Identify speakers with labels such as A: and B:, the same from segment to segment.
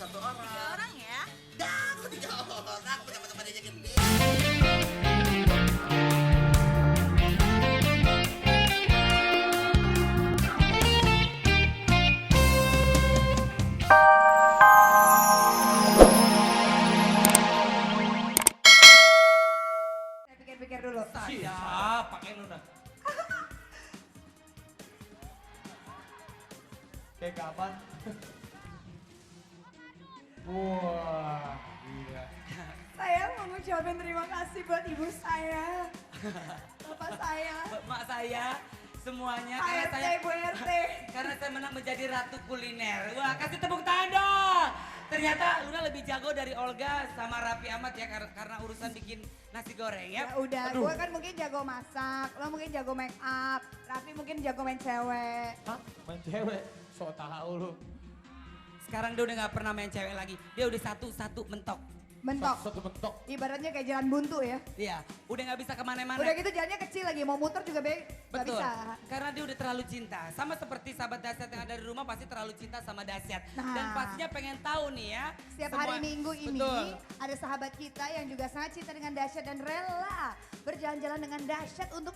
A: satu orang.
B: 3 orang ya?
A: Dah, aku 3 orang. Teman-teman aja gede.
B: Saya pikir-pikir dulu.
C: Siap, pakai lu dah. Kayak kapan? Wah, gila.
B: Saya mau ngucapin terima kasih buat ibu saya, bapak saya,
D: Mak saya, semuanya
B: Pak
D: karena
B: RT,
D: saya
B: Bu RT.
D: karena saya menang menjadi ratu kuliner. Wah, kasih tepuk tangan dong. Ternyata Luna lebih jago dari Olga sama Raffi Ahmad ya karena urusan bikin nasi goreng
B: Ya
D: ya.
B: udah, gue kan mungkin jago masak, lo mungkin jago make up, Raffi mungkin jago main cewek.
C: Hah? Main cewek? So tahu lu.
D: Sekarang dia udah nggak pernah main cewek lagi. Dia udah satu-satu mentok.
B: Mentok,
C: Satu mentok.
B: ibaratnya kayak jalan buntu ya.
D: Iya, udah nggak bisa kemana-mana.
B: Udah gitu jalannya kecil lagi, mau muter juga nggak
D: Betul,
B: bisa.
D: karena dia udah terlalu cinta. Sama seperti sahabat Dasyat yang ada di rumah pasti terlalu cinta sama Dasyat.
B: Nah.
D: Dan pastinya pengen tahu nih ya.
B: Setiap
D: semua-
B: hari Minggu ini
D: Betul.
B: ada sahabat kita yang juga sangat cinta dengan Dasyat dan rela berjalan-jalan dengan Dasyat untuk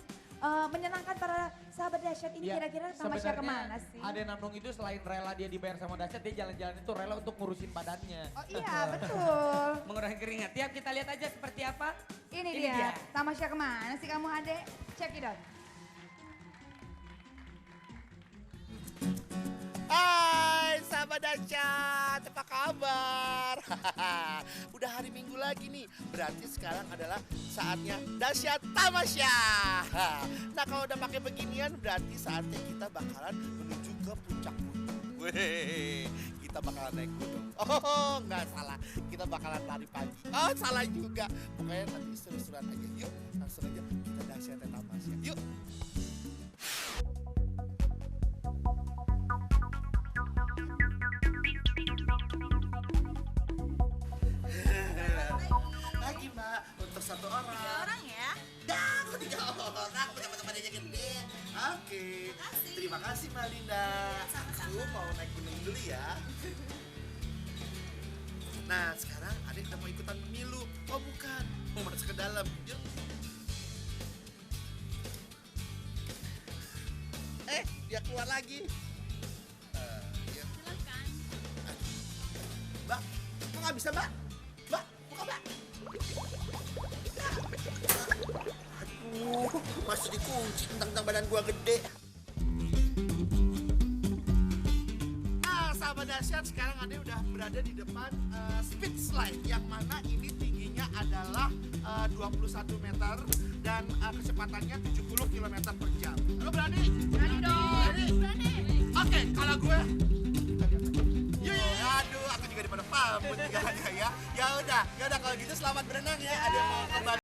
B: menyenangkan para sahabat Dasyat ini.
C: Ya,
B: Kira-kira tamasya
C: sebenarnya
B: kemana sih?
C: Ade Namnung itu selain rela dia dibayar sama Dasyat, dia jalan-jalan itu rela untuk ngurusin badannya.
B: Oh iya betul.
D: Mengurangi keringat. Tiap kita lihat aja seperti apa.
B: Ini,
D: Ini
B: dia.
D: dia.
B: Tamasya kemana sih kamu Ade? Check it out.
A: Hai sahabat Dasyat, apa kabar? Udah hari Minggu lagi nih, berarti sekarang adalah saatnya Dasyat Tamasya. Nah kalau udah pakai beginian berarti saatnya kita bakalan menuju ke puncak gunung. Weh, kita bakalan naik gunung. Oh nggak salah, kita bakalan lari pagi. Oh salah juga, pokoknya nanti seru-seruan aja. Yuk langsung aja kita Dasyat Tamasya. Yuk. Lagi mbak, untuk satu orang.
B: 3 orang ya?
A: Dah, aku 3 orang. Teman-teman aja gede. Oke. Terima kasih Mbak Linda. Aku mau naik gunung dulu ya. Nah, sekarang adik udah mau ikutan pemilu. Oh bukan, mau masuk ke dalam. Yuk. Dia keluar lagi. Ya.
E: Silakan.
A: Mbak, kok nggak bisa Mbak? Mbak, buka Mbak. Aduh, masih dikunci tentang badan gua gede. Nah, sahabat Dasyat, sekarang Ade udah berada di depan speed slide yang mana ini tingginya adalah 21 meter dan kecepatannya 70 km per jam. Lo berani? Berani dong. Berani. Oke, kalau gue aduh, aku juga di pada pamut juga ya. Ya udah kalau gitu selamat berenang ya. Ada yang mau kembali.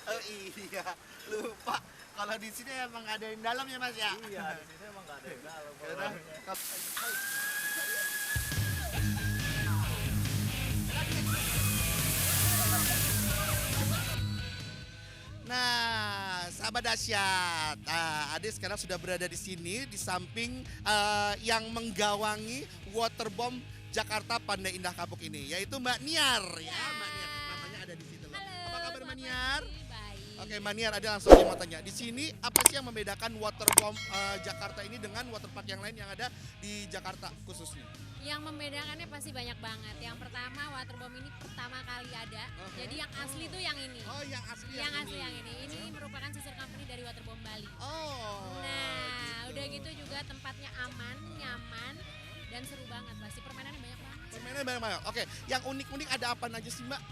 A: Oh iya, lupa. Kalau di sini emang nggak ada yang dalam ya Mas ya? Iya, di sini emang nggak ada yang dalam. Nah, sahabat Dasyat, Ade sekarang sudah berada di sini di samping yang menggawangi waterbomb Jakarta Pandai Indah Kapuk ini, yaitu Mbak Niar ya, Mbak Niar. Namanya ada di situ loh. Apa kabar Mbak Niar?
E: Baik.
A: Oke, Mbak Niar, ada langsung aja mau tanya. Di sini apa sih yang membedakan waterbomb Jakarta ini dengan waterpark yang lain yang ada di Jakarta khususnya?
E: Yang membedakannya pasti banyak banget. Yang pertama, waterbomb ini pertama kali ada. Jadi yang asli tuh yang ini.
A: Oh, yang asli
E: Yang asli yang ini. Ini merupakan sister company dari Waterbomb Bali.
A: Oh.
E: Nah, udah gitu juga tempatnya aman, nyaman, dan seru banget. Pasti permainannya banyak banget.
A: Permainan banyak. Oke, yang unik-unik ada apa aja sih Mbak?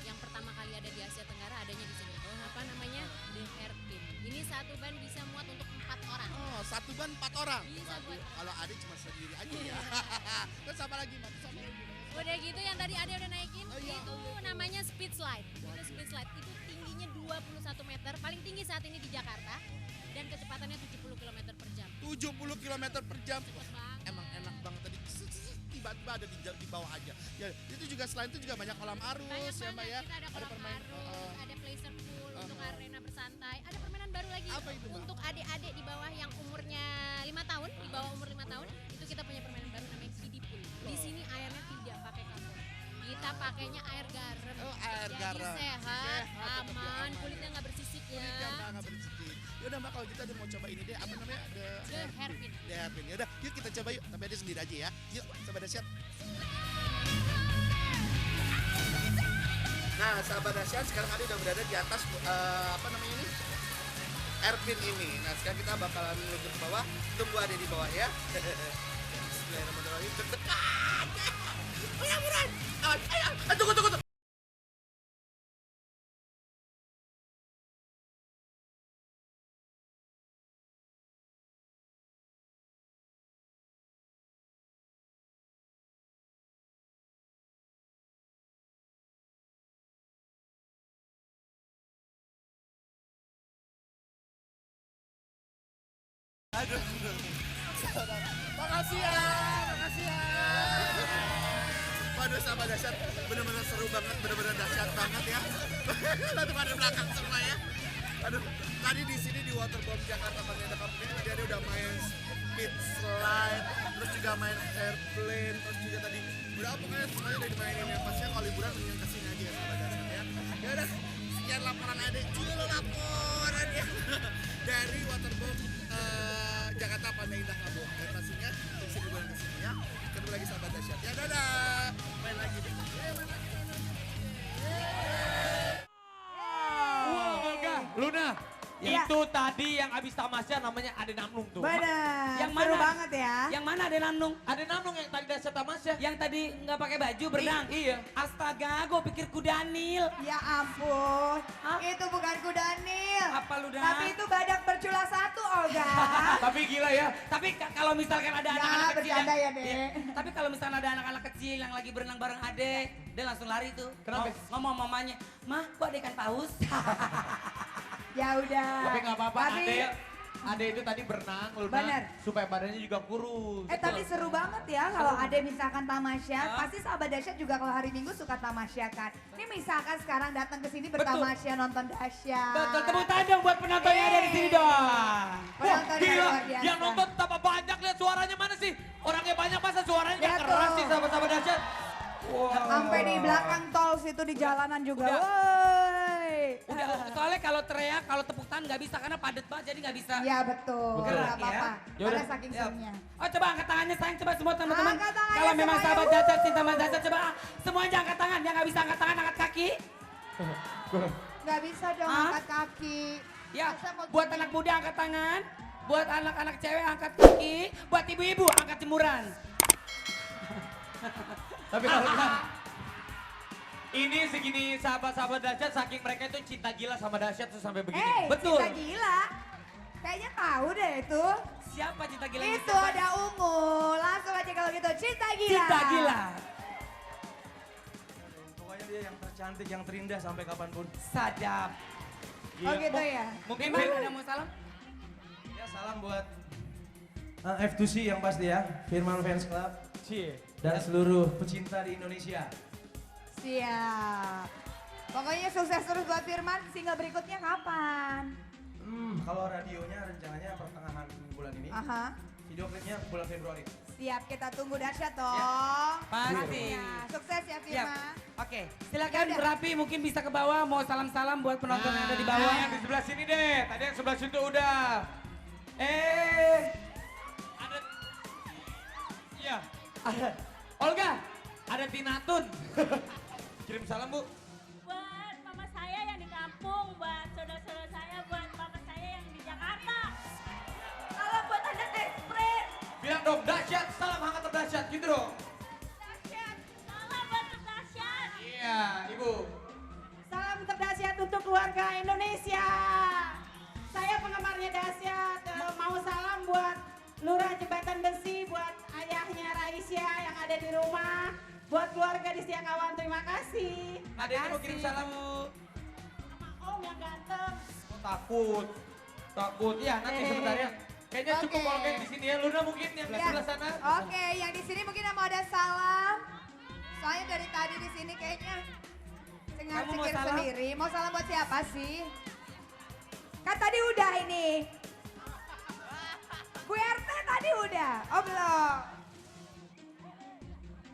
E: Yang pertama kali ada di Asia Tenggara adanya di sini. Apa namanya? The Air Team. Ini satu ban bisa muat untuk 4 orang.
A: Oh, satu ban 4 orang.
E: Bisa
A: Waduh,
E: buat.
A: kalau Ade cuma sendiri aja ya. Terus apa lagi Mbak? Terus apa lagi?
E: Udah gitu yang tadi ada udah naikin,
A: Oh, iya.
E: itu namanya speed slide. Itu speed slide, itu tingginya 21 meter, paling tinggi saat ini di Jakarta. Dan kecepatannya 70 km per jam.
A: 70 km per jam.
E: Cepet banget.
A: Emang enak banget tadi. Tiba tiba-tiba ada di bawah aja. Ya itu juga selain itu juga banyak kolam arus
E: Banyak
A: ya Mbak
E: banget,
A: ya.
E: kita ada kolam
A: permain-
E: arus, ada pleasure pool untuk arena bersantai. Ada permainan baru lagi
A: Apa itu, Mbak?
E: untuk adik-adik di bawah yang umurnya 5 tahun, di bawah umur 5 tahun, itu kita punya permainan baru namanya kiddie pool. Di sini airnya tidak pakai kapur. Kita pakainya air garam.
A: Oh, air
E: Jadi
A: garam.
E: sehat,
A: Sehat, tetap
E: aman,
A: aman.
E: kulitnya nggak bersisik ya.
A: Kulitnya nggak bersih. Yaudah Mbak kalau kita udah mau coba ini deh apa namanya
E: The hairpin.
A: The hairpin. Yaudah yuk kita coba yuk tapi ada sendiri aja ya. Yuk sahabat dahsyat. Nah sahabat dahsyat sekarang Ade udah berada di atas apa namanya ini hairpin ini. Nah sekarang kita bakalan menuju ke bawah. Tunggu Ade di bawah ya. Bismillahirrahmanirrahim. Deg-degan. Buruan. Ayo, tunggu. Aduh. Makasih ya. Waduh sahabat dahsyat, benar-benar seru banget, benar-benar dahsyat banget ya. Nanti pada belakang semua ya. Aduh, tadi di sini di Waterbomb Jakarta Pantai Company tadi ada udah main speed slide, terus juga main airplane, terus juga tadi udah pokoknya semuanya udah dimainin ya. Pastinya kalau liburan mendingan kesini aja ya sahabat dahsyat ya. Ya udah, sekian laporan Ade, judul laporan ya dari Waterbomb Jakarta Pantai Indah Kapuk. Dan pastinya bisa liburan kesini ya. Ketemu lagi sahabat dahsyat ya, dadah. Main lagi deh. Main lagi.
C: Wow, Olga, Luna.
B: Iya.
C: Itu tadi yang abis tamasya namanya Ade Namnung tuh.
B: Benar.
D: Yang
B: Seru
D: mana?
B: banget ya.
D: Yang mana ada Namnung?
C: Ade Namnung yang tadi dahsyat tamasya.
D: Yang tadi nggak pakai baju berenang?
C: Iya.
D: Astaga, gue pikir Kudanil.
B: Ya ampun.
D: Hah?
B: Itu bukan Kudanil.
D: Apa lu dah?
B: Tapi itu badak bercula satu, Olga.
C: Tapi gila ya.
D: Tapi kalau misalkan ada
B: Ya,
D: anak-anak kecil
B: bercanda ya,
D: yang-
B: Dek.
D: Iya. Tapi kalau misalnya ada anak-anak kecil yang lagi berenang bareng Ade, dia langsung lari tuh.
C: Kenapa?
D: Ngomong mamanya, "Mah, kok Ade ikan paus?"
B: Ya udah.
C: Tapi nggak apa-apa,
B: Tapi-
C: Ade itu tadi berenang, Luna,
B: Bener.
C: supaya badannya juga kurus.
B: Tapi seru banget ya kalau ada misalkan tamasya.
D: Hah?
B: Pasti sahabat dahsyat juga kalau hari Minggu suka tamasya kan. Ini misalkan sekarang datang ke sini
D: Betul.
B: bertamasya nonton dahsyat.
D: Betul, tepuk tangan dong buat penonton yang ada di sini dong.
B: Penonton yang
C: Gila,
B: luar biasa.
C: yang nonton tambah banyak, lihat suaranya mana sih? Orangnya banyak masa suaranya nggak
B: Lihat
C: keras
B: tuh.
C: sih sahabat-sahabat dahsyat. Wow.
B: Sampai di belakang tol situ di jalanan juga.
D: Udah.
B: Woi.
D: Udah, soalnya kalau teriak, kalau tepuk tangan nggak bisa karena padat banget jadi nggak bisa.
B: Ya betul.
C: Betul.
B: Gak apa-apa.
C: Ya.
B: Karena
C: Yaudah.
B: saking
D: Ya.
B: serunya.
D: Oh coba angkat tangannya sayang, coba semua teman-teman.
B: Angkat tangannya
D: Kalau memang
B: semuanya.
D: sahabat dahsyat, cinta mas dahsyat, coba semuanya angkat tangan. Yang nggak bisa angkat tangan, angkat kaki.
B: Gak bisa dong
D: Hah?
B: angkat kaki.
D: Ya,
B: Masa mau
D: buat
B: gini?
D: anak muda angkat tangan. Buat anak-anak cewek angkat kaki. Buat ibu-ibu angkat jemuran.
C: Tapi kalau ini segini sahabat-sahabat dahsyat, saking mereka itu cinta gila sama dahsyat tuh sampai begini.
D: Betul.
B: Cinta gila. Kayaknya tahu deh itu.
D: Siapa cinta gila?
B: Itu ada Ungu. Langsung aja kalau gitu. Cinta gila.
D: Cinta gila.
F: Pokoknya dia yang tercantik, yang terindah sampai kapanpun.
D: Sadap.
B: Oh gitu ya.
C: Mungkin
D: Gimana ada mau salam?
F: Ya salam buat F2C yang pasti ya, Firman Fans Club
C: Cie.
F: dan seluruh pecinta di Indonesia.
B: Siap. Pokoknya sukses terus buat Firman. Single berikutnya kapan?
F: Kalau radionya rencananya pertengahan bulan ini,
B: Aha.
F: video klipnya bulan Februari.
B: Siap, kita tunggu dahsyat dong.
D: Pasti.
B: Pastinya. Sukses ya
D: Siap.
B: Firman.
D: Oke, silakan
B: Ya udah.
D: berapi mungkin bisa ke bawah mau salam-salam buat penonton yang ada di
C: Nah,
D: bawah.
C: yang di sebelah sini deh. Tadi yang sebelah situ udah. Ada. Iya. Olga, ada Tinatun. Kirim salam, Bu.
G: Buat mama saya yang di kampung, buat saudara-saudara saya, buat mama saya yang di Jakarta. Salam buat anak ekspres.
C: Bilang dong, dahsyat, salam hangat terdahsyat gitu dong.
G: Dahsyat. Salam buat terdahsyat.
C: Iya, Ibu.
G: Salam terdahsyat untuk keluarga Indonesia. Saya penggemarnya dahsyat. Mau salam buat Lurah Jembatan Besi, buat ayahnya Raisya yang ada di rumah, buat keluarga di Siakawan. Terima kasih.
C: Ada yang mau kirim salam.
G: Sama Om yang ganteng.
C: Oh, takut. Takut. Ya, nanti sebentar ya. Kayaknya cukup
B: Oke.
C: Olga yang di sini ya. Luna mungkin yang di
B: Ya.
C: sebelah sana.
B: Oke, yang di sini mungkin mau ada salam Soalnya dari tadi di sini kayaknya
D: Kamu mau
B: cengar-cengir
D: salam?
B: sendiri. Mau salam buat siapa sih? Kan tadi udah ini. QRT tadi udah. Oh belum.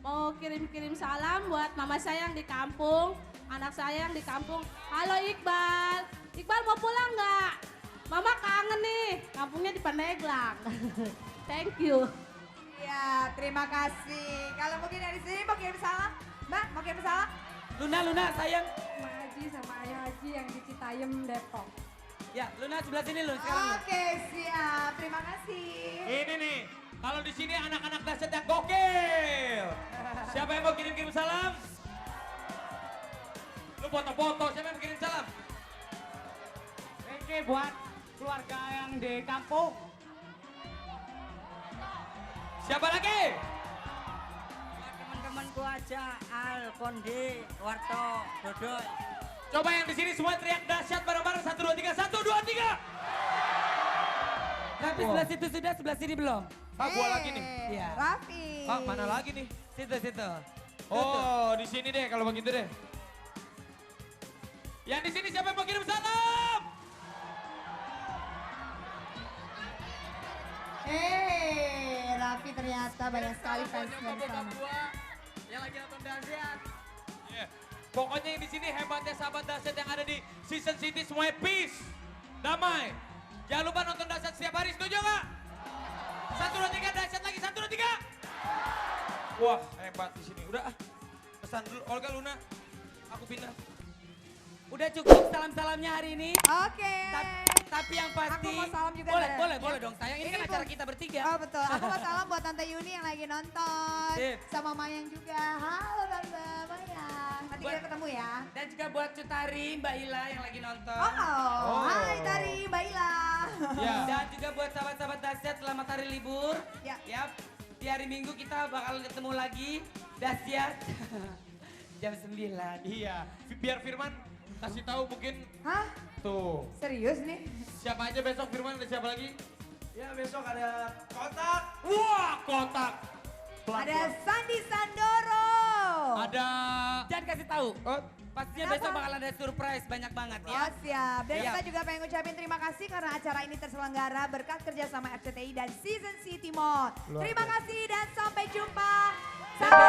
G: Mau kirim-kirim salam buat mama saya yang di kampung, anak saya yang di kampung. Halo Iqbal, Iqbal mau pulang nggak? Mama kangen nih, kampungnya di Pandeglang. Thank you.
B: Ya, terima kasih. Kalau mungkin dari sini mau kirim salam, Mbak, mau kirim salam?
D: Luna sayang.
G: Sama Haji sama Ayah Haji yang di Citayam, Depok.
D: Ya, Luna sebelah sini Luna sekarang. Luna.
B: Oke, siap. Terima kasih.
C: Ini nih, kalau di sini anak-anak dahsyat yang gokil. Siapa yang mau kirim-kirim salam? Lu foto-foto, siapa yang mau kirim salam?
G: Oke, buat keluarga yang di kampung.
C: Siapa lagi?
H: Teman-temanku aja, Al, Kondi, Warto, Dodo.
C: Coba yang di sini semua teriak dahsyat bareng-bareng. 1, 2, 3, 1, 2, 3.
D: Tapi sebelah situ sudah, sebelah sini belum?
C: Pak, gua lagi nih.
D: Iya.
B: Raffi.
C: Pak, mana lagi nih?
D: Situ.
C: Oh, di sini deh kalau begitu deh. Yang di sini siapa yang mau kirim salam?
B: Raffi ternyata banyak sekali fansnya di sana.
C: Yang lagi nonton dahsyat. Yeah. Pokoknya yang di sini hebatnya sahabat dahsyat yang ada di Season City semuanya peace, damai. Jangan lupa nonton dahsyat setiap hari, setuju nggak? 1, 2, 3 dahsyat lagi, 1, 2, 3. Wah hebat di sini. Udah pesan dulu Olga Luna, aku pindah.
D: Udah cukup salam-salamnya hari ini.
B: Oke.
D: Tapi yang pasti.
B: Aku mau salam juga.
D: Boleh dong sayang. Ini kan acara kita bertiga.
B: Oh betul, aku mau salam buat Tante Yuni yang lagi nonton.
D: Sip.
B: Sama Mayang juga. Halo Tante Mayang. Nanti kita ketemu ya.
D: Dan juga buat Cutari, Mbak Ila yang lagi nonton.
B: Oh, hai Tari, Mbak Ila.
C: Ya.
D: Dan juga buat sahabat-sahabat dahsyat selamat hari libur.
B: Ya.
D: Yap, di hari Minggu kita bakal ketemu lagi dahsyat jam 9.
C: Iya, biar Firman kasih tahu mungkin
B: Hah?
C: tuh.
B: Serius nih?
C: Siapa aja besok Firman, ada siapa lagi?
F: Ya besok ada kotak.
C: Wah, kotak.
B: Ada Sandi Sandoro.
C: Ada
D: Jangan kasih tahu.
C: oh,
D: Pastinya
B: Kenapa?
D: besok bakal ada surprise banyak banget ya.
B: Oh siap. Dan
D: Siap.
B: kita juga pengen ngucapin terima kasih karena acara ini terselenggara berkat kerjasama RCTI dan Season City Mall. Terima kasih dan sampai jumpa. Sampai